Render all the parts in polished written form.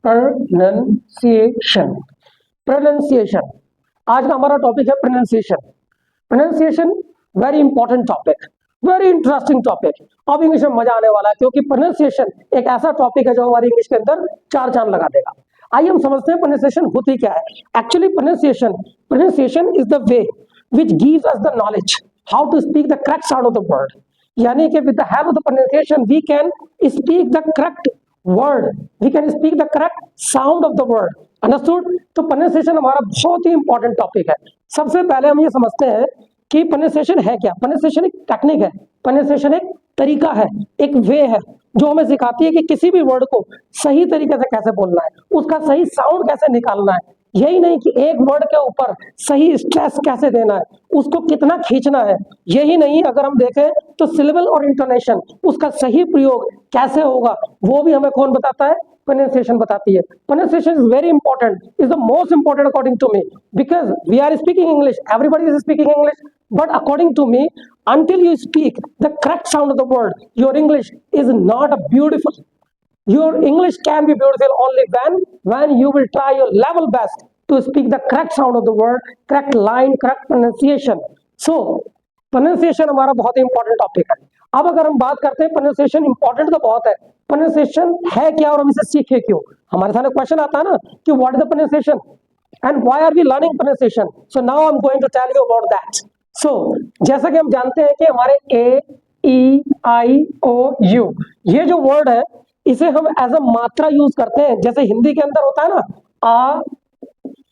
Pronunciation. Pronunciation आज का हमारा टॉपिक है pronunciation. Pronunciation very important topic, very interesting topic. अब इंग्लिश में मजा आने वाला है क्योंकि प्रोनाउंसिएशन एक ऐसा टॉपिक है जो हमारी इंग्लिश के अंदर चार चांद लगा देगा। आइए हम समझते हैं प्रोनाउंसिएशन होती क्या है। Actually pronunciation is the way which gives us the knowledge how to speak the correct sound of the word. यानी कि with the help of the pronunciation we can speak the correct word, we can speak the correct sound of the word. Understood? तो pronunciation हमारा बहुत ही important topic है। सबसे पहले हम ये समझते हैं कि प्रोनाउंसिएशन है क्या। प्रोनाउंसिएशन एक टेक्निक है, प्रोनाउंसिएशन एक तरीका है, एक वे है जो हमें सिखाती है कि किसी भी वर्ड को सही तरीके से कैसे बोलना है, उसका सही साउंड कैसे निकालना है। यही नहीं कि एक वर्ड के ऊपर सही स्ट्रेस कैसे देना है, उसको कितना खींचना है। यही नहीं, अगर हम देखें तो सिलेबल और इंटोनेशन, उसका सही प्रयोग कैसे होगा, वो भी हमें कौन बताता है? प्रोनाउंसिएशन बताती है। Pronunciation is very important, is the most important according to me, because we are speaking English, everybody is speaking English, but according to me, until you speak the correct sound of the word, your English is not a beautiful. Your English can be beautiful only when you will try your level best to speak the correct sound of the word, correct line, correct pronunciation. So pronunciation हमारा बहुत ही important topic है। अब अगर हम बात करते हैं pronunciation important तो बहुत है, प्रोनाउंसिएशन है क्या और हम इसे सीखे क्यों? हमारे सामने क्वेश्चन आता है ना कि what is the pronunciation and why are we learning pronunciation. So now I am going to tell you about that. So जैसा कि हम जानते हैं कि हमारे ए, ई, आई, ओ, यू ये जो वर्ड है इसे हम एज अ मात्रा यूज करते हैं। जैसे हिंदी के अंदर होता है ना आ,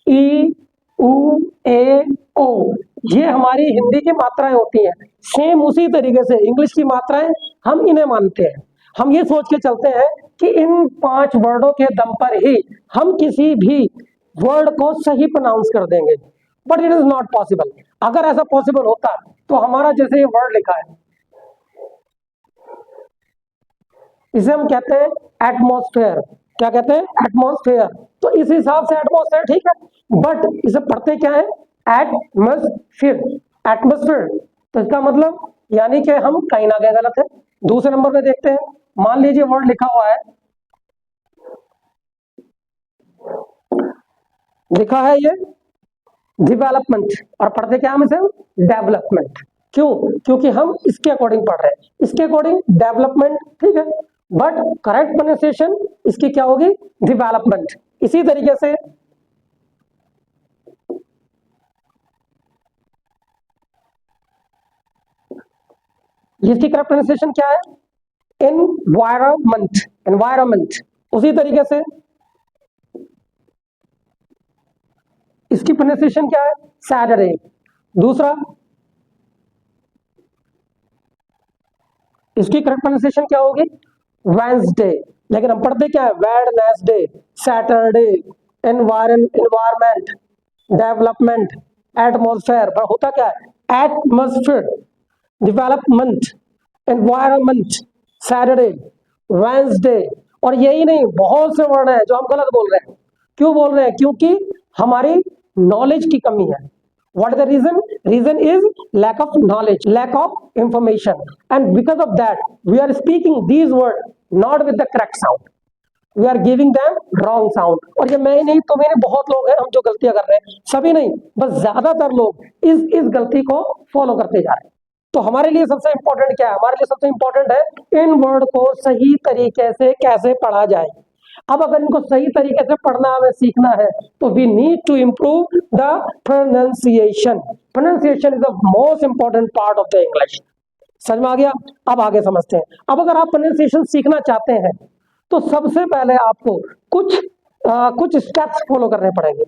ई, उ, ए, ओ, ये हमारी हिंदी की मात्राएं होती हैं। सेम उसी तरीके से इंग्लिश की मात्राएं हम इन्हें मानते हैं। हम ये सोच के चलते हैं कि इन 5 वर्डों के दम पर ही हम किसी भी वर्ड को सही प्रोनाउंस कर देंगे, but it is not possible. अगर ऐसा पॉसिबल होता तो हमारा जैसे ये वर्ड लिखा है इसे हम कहते हैं एटमॉस्फेयर। क्या कहते हैं? एटमॉस्फेयर। तो इस हिसाब से एटमॉस्फेयर ठीक है, बट इसे पढ़ते क्या है? एटमॉस्फेयर। एटमॉस्फेयर तो इसका मतलब यानी कि हम कहीं ना कहीं गलत है। दूसरे नंबर पे देखते हैं, मान लीजिए वर्ड लिखा हुआ है, लिखा है ये डेवलपमेंट और पढ़ते क्या हम इसे? डेवलपमेंट। क्यों? क्योंकि हम इसके अकॉर्डिंग पढ़ रहे हैं, इसके अकॉर्डिंग डेवलपमेंट ठीक है, बट करेक्ट प्रोनाउंसिएशन इसकी क्या होगी? डेवलपमेंट। इसी तरीके से इसकी करेक्ट प्रोनाउंसिएशन क्या है? एनवायरनमेंट। एनवायरनमेंट। उसी तरीके से इसकी प्रोनाउंसिएशन क्या है? सैटरडे। दूसरा इसकी करेक्ट प्रोनाउंसिएशन क्या होगी? वेडनेसडे। लेकिन हम पढ़ते क्या है? Wednesday, Saturday, environment, development, atmosphere. पर होता क्या है? Atmosphere, development, environment, Saturday, Wednesday. और यही नहीं, बहुत से वर्ड हैं जो हम गलत बोल रहे हैं। क्यों बोल रहे हैं? क्योंकि हमारी नॉलेज की कमी है। What is the reason? Reason is lack of knowledge, lack of information, and because of that, we are speaking these words not with the correct sound. We are giving them wrong sound. और ये मैं ही नहीं, तुम्हें नहीं, बहुत लोग हैं हम जो गलतियां कर रहे हैं, सभी नहीं, बस ज्यादातर लोग इस गलती को फॉलो करते जा रहे हैं। तो हमारे लिए सबसे इंपॉर्टेंट क्या है? हमारे लिए सबसे इंपॉर्टेंट है इन वर्ड को सही तरीके से कैसे पढ़ा जाए। अब अगर इनको सही तरीके से पढ़ना हमें सीखना है तो we need to improve the pronunciation. Pronunciation is the most important part of the English. समझ में आ गया? अब आगे समझते हैं। अब अगर आप प्रोनाउंसिएशन सीखना चाहते हैं तो सबसे पहले आपको कुछ स्टेप्स फॉलो करने पड़ेंगे।